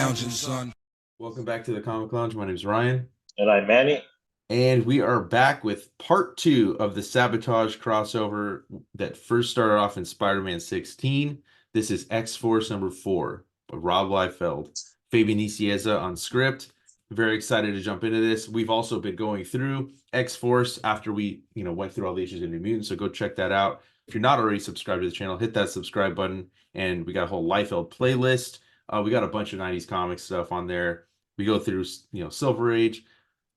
lounging, son. Welcome back to the Comic Lounge. My name is Ryan. And I'm Manny. And we are back with part 2 of the Sabotage crossover that first started off in Spider-Man 16. This is X-Force number 4 by Rob Liefeld Fabian Niceza on script. Very excited to jump into this. We've also been going through X-Force after we, went through all the issues in New Mutants, so go check that out. If you're not already subscribed to the channel, hit that subscribe button, and we got a whole Liefeld playlist. We got a bunch of 90s comic stuff on there. We go through, Silver Age,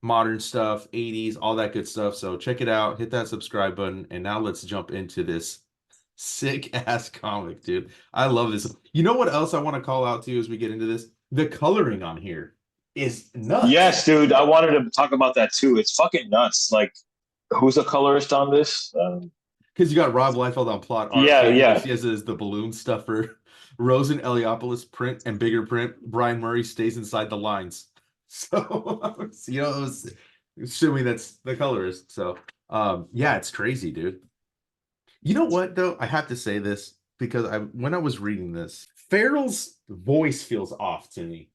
modern stuff, 80s, all that good stuff. So check it out, hit that subscribe button, and now let's jump into this sick-ass comic, dude. I love this. You know what else I want to call out to you as we get into this? The coloring on here is nuts. Yes, dude. I wanted to talk about that too. It's fucking nuts. Like, who's a colorist on this? Because you got Rob Liefeld on plot art. Yeah. This is the balloon stuffer. Rosen Eliopoulos print and bigger print. Brian Murray stays inside the lines. So, assuming that's the colorist. So, yeah, it's crazy, dude. You know what, though? I have to say this because when I was reading this, Farrell's voice feels off to me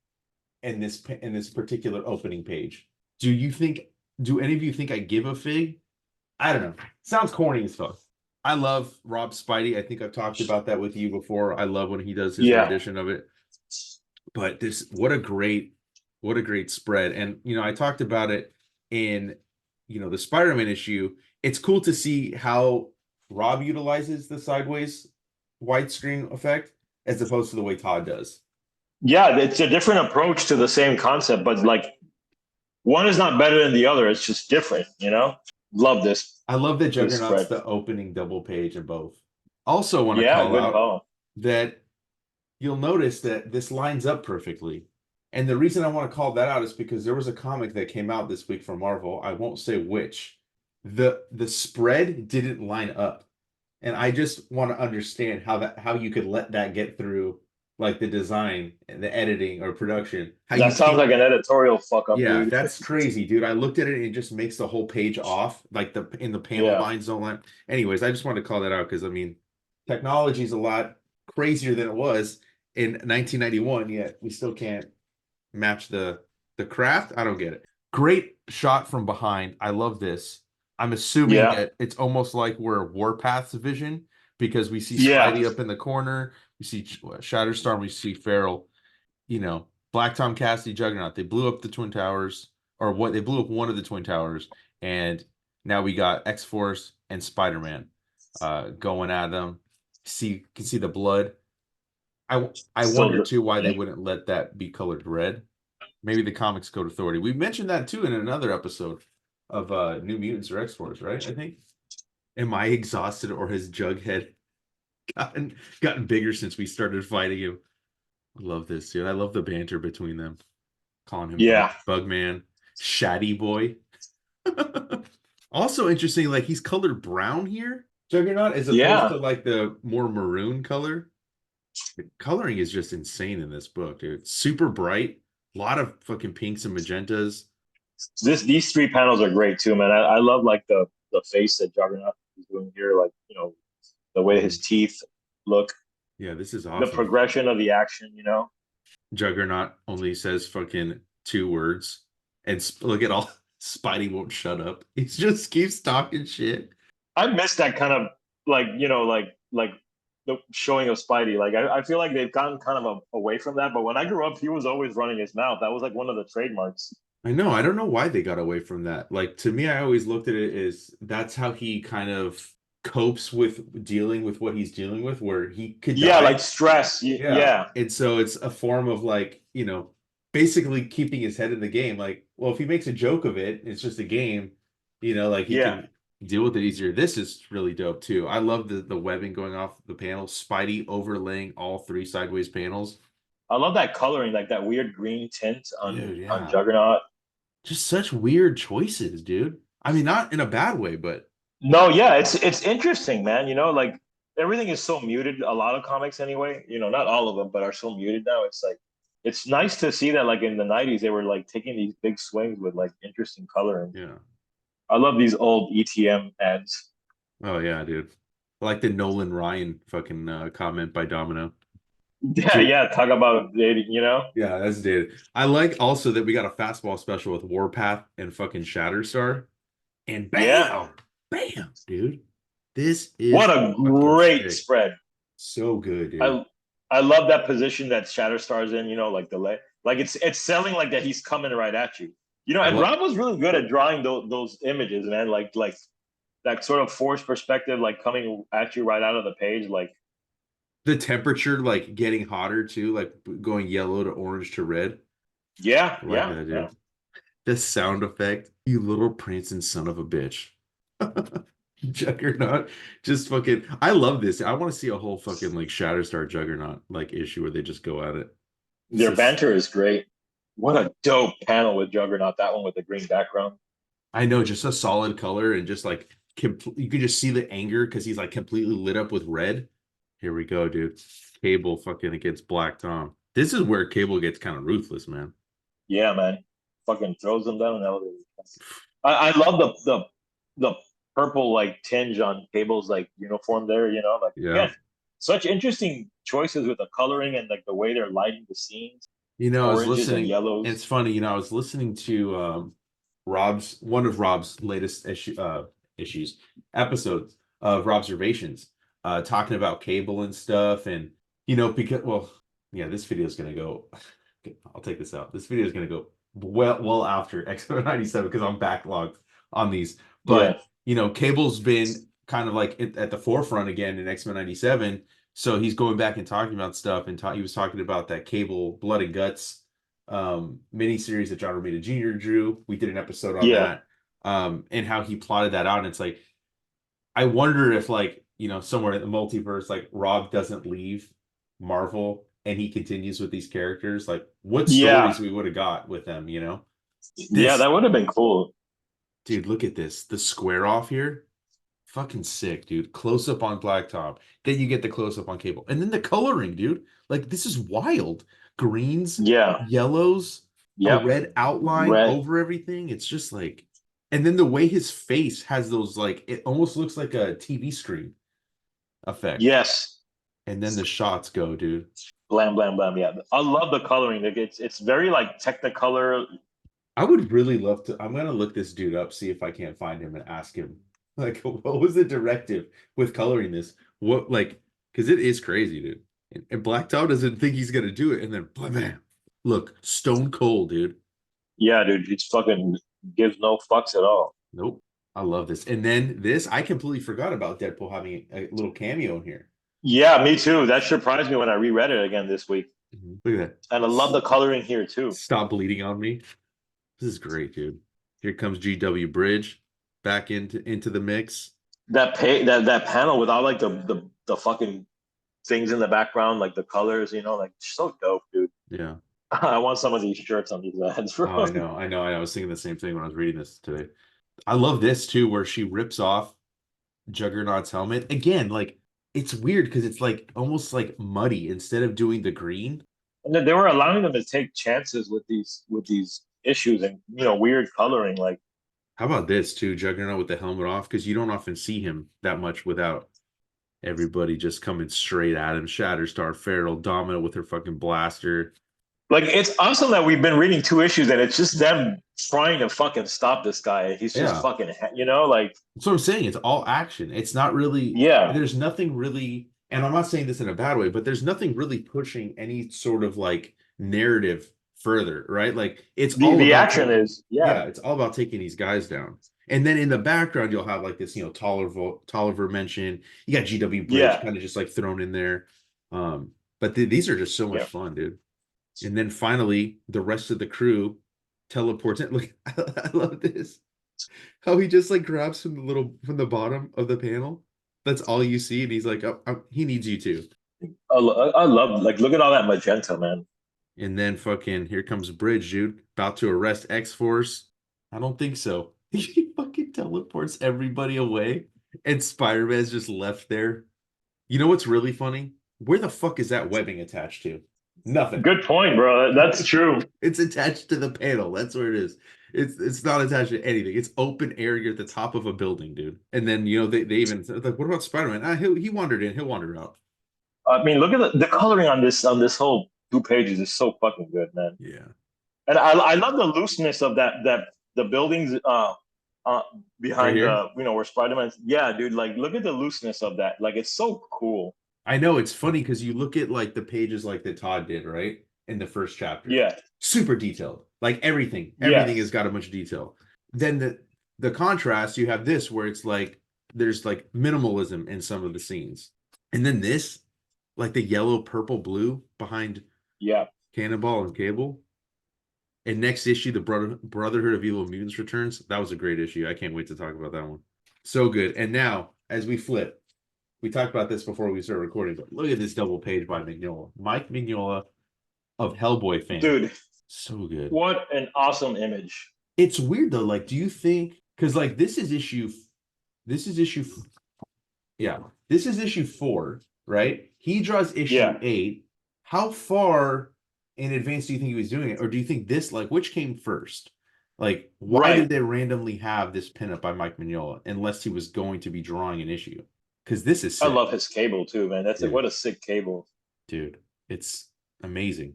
in this particular opening page. Do any of you think I give a fig? I don't know. Sounds corny as fuck. I love Rob Spidey. I think I've talked about that with you before. I love when he does his rendition of it. But what a great spread. And I talked about it in the Spider-Man issue. It's cool to see how Rob utilizes the sideways widescreen effect as opposed to the way Todd does. Yeah, it's a different approach to the same concept, but like one is not better than the other. It's just different, Love this. I love that Juggernaut's the opening double page in both. Also want to call out that you'll notice that this lines up perfectly. And the reason I want to call that out is because there was a comic that came out this week from Marvel. I won't say which. The spread didn't line up. And I just want to understand how you could let that get through like the design and the editing or production. That sounds like an editorial fuck up. Yeah, dude. That's crazy, dude. I looked at it and it just makes the whole page off. Like the panel lines don't line. Anyways, I just wanted to call that out because technology is a lot crazier than it was in 1991, yet we still can't match the craft. I don't get it. Great shot from behind. I love this. I'm assuming that it's almost like we're Warpath's vision because we see Spidey up in the corner. We see Shatterstar. We see Farrell. Black Tom Cassidy, Juggernaut. They blew up the Twin Towers, or what? They blew up one of the Twin Towers, and now we got X-Force and Spider-Man going at them. You can see the blood. I wonder too why they wouldn't let that be colored red. Maybe the Comics Code Authority. We mentioned that too in another episode of New Mutants or X-Force, right? I think. Am I exhausted, or has Jughead gotten bigger since we started fighting him? I love this, dude. I love the banter between them. Calling him Bugman, Shaddy Boy. Also interesting, like he's colored brown here, Juggernaut, as opposed to like the more maroon color. The coloring is just insane in this book, dude. It's super bright. A lot of fucking pinks and magentas. These 3 panels are great too, man. I love like the face that Juggernaut is doing here, like the way his teeth look. Yeah, this is awesome. The progression of the action, Juggernaut only says fucking 2 words, and look at all Spidey won't shut up. He just keeps talking shit. I miss that kind of like the showing of Spidey. Like I feel like they've gotten kind of away from that. But when I grew up, he was always running his mouth. That was like one of the trademarks. I know. I don't know why they got away from that. Like to me, I always looked at it as that's how he kind of copes with dealing with what he's dealing with, where he could die. Like stress. Yeah. And so it's a form of like, basically keeping his head in the game. Like, well, if he makes a joke of it, it's just a game, like he can deal with it easier. This is really dope too. I love the webbing going off the panel. Spidey overlaying all 3 sideways panels. I love that coloring, like that weird green tint on Juggernaut. Just such weird choices, dude. I mean, not in a bad way, but no, it's interesting, man. Like everything is so muted. A lot of comics, anyway. Not all of them, but are so muted now. It's like it's nice to see that, like in the '90s, they were like taking these big swings with like interesting coloring. Yeah, I love these old ETM ads. Oh yeah, dude. I like the Nolan Ryan fucking comment by Domino. Yeah, Dude, yeah. Talk about dating, you know? yeah, that's dated. I like also that we got a fastball special with Warpath and fucking Shatterstar. And Yeah. bam, bam, dude. This What is a fucking great sick. spread. So good, dude. I I love that position that Shatterstar's in, you know, like the leg. Like it's selling like that he's coming right at you. You know, I and love Rob was really good at drawing those images, man. Like that sort of forced perspective, like coming at you right out of the page. Like, the temperature like getting hotter too, like going yellow to orange to red. yeah, I like yeah, that, yeah. dude. The sound effect, you little prancing son of a bitch. Juggernaut, just fucking. I love this. I want to see a whole fucking like Shatterstar Juggernaut like issue where they just go at it. It's Their just, banter is great. What a dope panel with Juggernaut. That one with the green background. I know, just a solid color and just like you can just see the anger because he's like completely lit up with red. Here we go, dude. Cable fucking against Black Tom. This is where Cable gets kind of ruthless, man. Yeah, man. Fucking throws them down an elevator. I love the purple like tinge on Cable's like uniform there, you know, like Yeah. again, such interesting choices with the coloring and like the way they're lighting the scenes, I was oranges and listening, and yellows. it's funny, I was listening to Rob's one of Rob's latest issues, episodes of Observations, talking about Cable and stuff, and because yeah, this video is gonna go. Okay, I'll take this out. This video is gonna go well after X-Men 97 because I'm backlogged on these. Yeah. But Cable's been kind of like at the forefront again in X-Men 97, so he's going back and talking about stuff, and he was talking about that Cable Blood and Guts miniseries that John Romita Jr. drew. We did an episode on Yeah. that, and how he plotted that out. And it's like, I wonder if like, somewhere in the multiverse, like Rob doesn't leave Marvel and he continues with these characters, like what Yeah. stories we would have got with them, Yeah, This that would have been cool. dude, look at this. The square off here. Fucking sick, dude. Close up on Blacktop. Then you get the close up on Cable. And then the coloring, dude. Like this is wild. Greens, Yeah. yellows, a Yep. red outline Red. over everything. It's just like, and then the way his face has those like it almost looks like a TV screen effect. Yes. And then the shots go, dude. Blam blam blam. Yeah. I love the coloring. Like it's very like Technicolor. I would really love to. I'm gonna look this dude up, see if I can't find him and ask him, like, what was the directive with coloring this? What, like, because it is crazy, dude. And Black Tom doesn't think he's gonna do it, and then bam, look, stone cold, dude. Yeah, dude. It's fucking gives no fucks at all. Nope, I love this. And then this, I completely forgot about Deadpool having a little cameo in here. Yeah, me too. That surprised me when I reread it again this week. Look at And I love that. the coloring here too. Stop bleeding on me. This is great, dude. Here comes GW Bridge back into the mix. That panel with all like the fucking things in the background, like the colors, you know, like so dope, dude. Yeah. I want some of these shirts on these ads, bro. Oh, I was thinking the same thing when I was reading this today. I love this too, where she rips off Juggernaut's helmet. Again, like it's weird because it's like almost like muddy instead of doing the green. And then they were allowing them to take chances with these issues and weird coloring. Like How about this too, Juggernaut with the helmet off? Because you don't often see him that much without everybody just coming straight at him. Shatterstar, Feral, Domino with her fucking blaster. it's awesome that we've been reading two issues and it's just them trying to fucking stop this guy. He's just Yeah. fucking, like That's what I'm saying. It's all action. It's not really, yeah. there's nothing really, and I'm not saying this in a bad way, but there's nothing really pushing any sort of like narrative further, right? Like it's all The about action taking, is yeah, it's all about taking these guys down. And then in the background, you'll have like this, Tolliver mention. You got GW Bridge yeah, kind of just like thrown in there. But these are just so much yeah. fun, dude. And then finally, the rest of the crew teleports in. Look, I love this. How he just like grabs from the bottom of the panel. That's all you see, and he's like, oh, he needs you too. I love like look at all that magenta, man. And then fucking here comes Bridge, dude, about to arrest X Force. I don't think so. He fucking teleports everybody away, and Spider-Man's just left there. You know what's really funny? Where the fuck is that webbing attached to? Nothing. Good point, bro. That's true. It's attached to the panel. That's where it is. It's not attached to anything. It's open air. You're at the top of a building, dude. And then they even said, like, what about Spider-Man? He wandered in. He'll wander out. I mean, look at the coloring on this whole 2 pages is so fucking good, man. Yeah. And I love the looseness of that the buildings uh Right behind here. the where Spider-Man's. Yeah, dude, like look at the looseness of that. Like it's so cool. I know it's funny because you look at like the pages like that Todd did, right? In the first chapter. Yeah, Super detailed. Like everything. yeah, Everything has got a bunch of detail. Then the contrast, you have this where it's like there's like minimalism in some of the scenes. And then this, like the yellow, purple, blue behind yeah. Cannonball and Cable. And next issue, the Brotherhood of Evil Mutants returns. That was a great issue. I can't wait to talk about that one. So good. And now, as we flip, we talked about this before we started recording, but look at this double page by Mignola. Mike Mignola of Hellboy fame. Dude, So good. what an awesome image. It's weird though. Like, do you think, because like this is issue 4, right? He draws issue 8. How far in advance do you think he was doing it? Or do you think this, like, which came first? Like, why did they randomly have this pinup by Mike Mignola unless he was going to be drawing an issue? Because this is sick. I love his cable too, man. That's what a sick cable. Dude, it's amazing.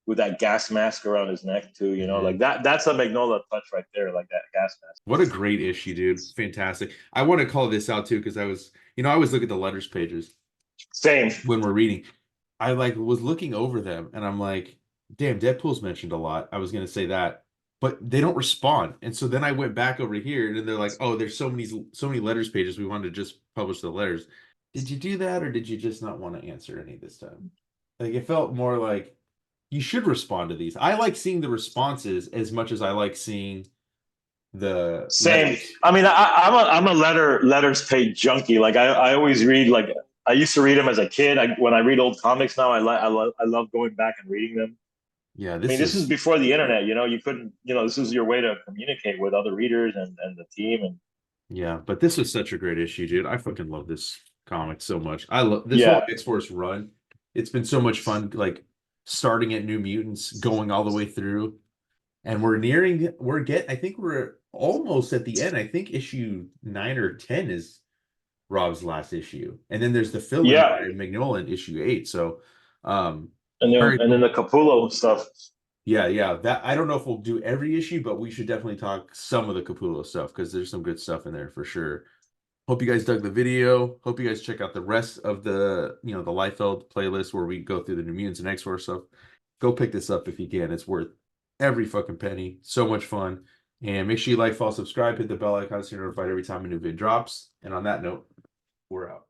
With that gas mask around his neck too, like that's a Mignola touch right there, like that gas mask. What a great issue, dude. Fantastic. I want to call this out too, because I always look at the letters pages. Same. When we're reading. I like was looking over them and I'm like, damn, Deadpool's mentioned a lot. I was gonna say that, but they don't respond. And so then I went back over here and they're like, oh, there's so many letters pages. We wanted to just publish the letters. Did you do that or did you just not want to answer any this time? Like it felt more like you should respond to these. I like seeing the responses as much as I like seeing the same letters. I mean, I'm a letters page junkie. Like I always read, like I used to read them as a kid. When I read old comics now, I love going back and reading them. Yeah, this is before the internet. You couldn't. This is your way to communicate with other readers and the team. And yeah, but this was such a great issue, dude. I fucking love this comic so much. I love this whole X-Force run. It's been so much fun, like starting at New Mutants, going all the way through, and I think we're almost at the end. I think issue 9 or 10 is Rob's last issue, and then there's the fill-in by Mignola in issue 8. So, and then the Capullo stuff. Yeah. That I don't know if we'll do every issue, but we should definitely talk some of the Capullo stuff because there's some good stuff in there for sure. Hope you guys dug the video. Hope you guys check out the rest of the the Liefeld playlist where we go through the New Mutants and X-Force stuff. Go pick this up if you can. It's worth every fucking penny. So much fun. And make sure you like, follow, subscribe, hit the bell icon so you're notified every time a new vid drops. And on that note, we're out.